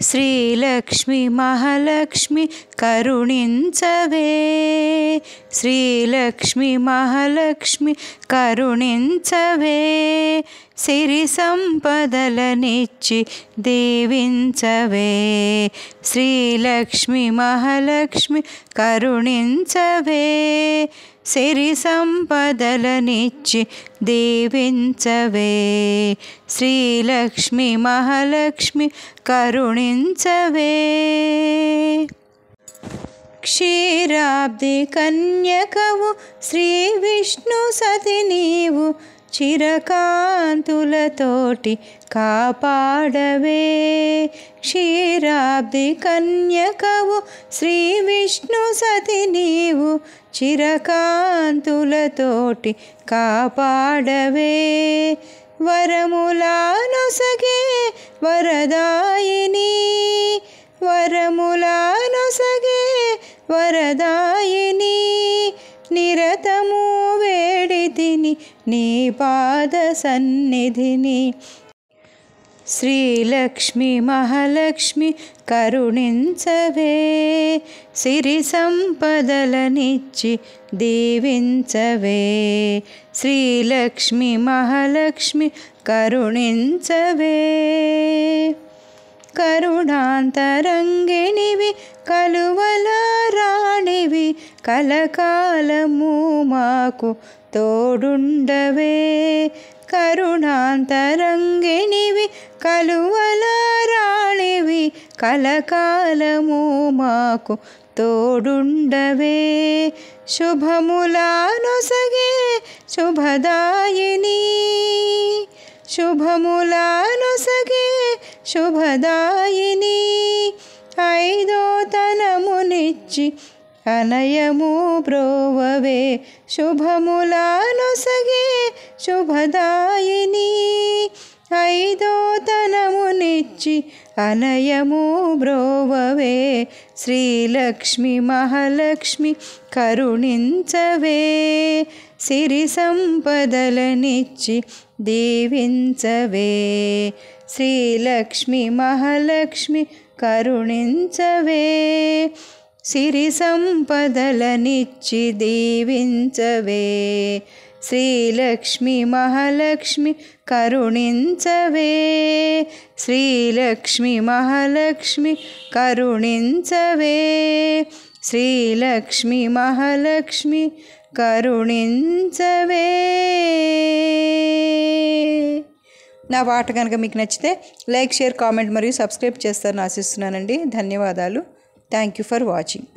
శ్రీలక్ష్మి మహాలక్ష్మి కరుణించవే, శ్రీలక్ష్మి మహాలక్ష్మి కరుణించవే, సిరి సంపదలనిచ్చి దీవించవే, శ్రీలక్ష్మి మహాలక్ష్మి కరుణించవే, సిరి సంపదలనిచ్చి దీవించవే, శ్రీలక్ష్మి మహాలక్ష్మి కరుణించవే. క్షీరాబ్ది కన్యకవు శ్రీ విష్ణు సతి నీవు, చిరకాంతులతోటి కాపాడవే, క్షీరాబ్ది కన్యకవు శ్రీ విష్ణు సతి నీవు, చిరకాంతులతోటి కాపాడవే, వరములానొసగే వరదాయిని, వరములానొసగే వరదాయిని, నిరతము వేడితిని నీ పాద సన్నిధిని, శ్రీలక్ష్మి మహాలక్ష్మి కరుణించవే, సిరి సంపదలనిచ్చి దీవించవే, శ్రీలక్ష్మి మహాలక్ష్మి కరుణించవే. కరుణాంతరంగిణివి కలువల రాణివి, కలకాలము మాకు తోడుండవే, కరుణాంతరంగిణివి కలువల రాణివి, కలకాలము మాకు తోడుండవే, శుభములానొసగే శుభదాయిని, శుభములానొసగే శుభదాయిని, ఐదో తనమునిచ్చి అనయము బ్రోవవే, శుభములానొసగే శుభదాయిని, ఐదో తనమునిచ్చి అనయము బ్రోవవే, శ్రీలక్ష్మి మహాలక్ష్మి కరుణించవే, సిరి సంపదలనిచ్చి దీవించవే, శ్రీలక్ష్మి మహాలక్ష్మి కరుణించవే, సిరి సంపదలనిచ్చి దీవించవే, శ్రీలక్ష్మి మహాలక్ష్మి కరుణించవే, శ్రీలక్ష్మి మహాలక్ష్మి కరుణించవే, శ్రీలక్ష్మి మహాలక్ష్మి కరుణించవే. నా పాట కనుక మీకు నచ్చితే లైక్, షేర్, కామెంట్ మరియు సబ్స్క్రైబ్ చేస్తారని ఆశిస్తున్నానండి. ధన్యవాదాలు. Thank you for watching.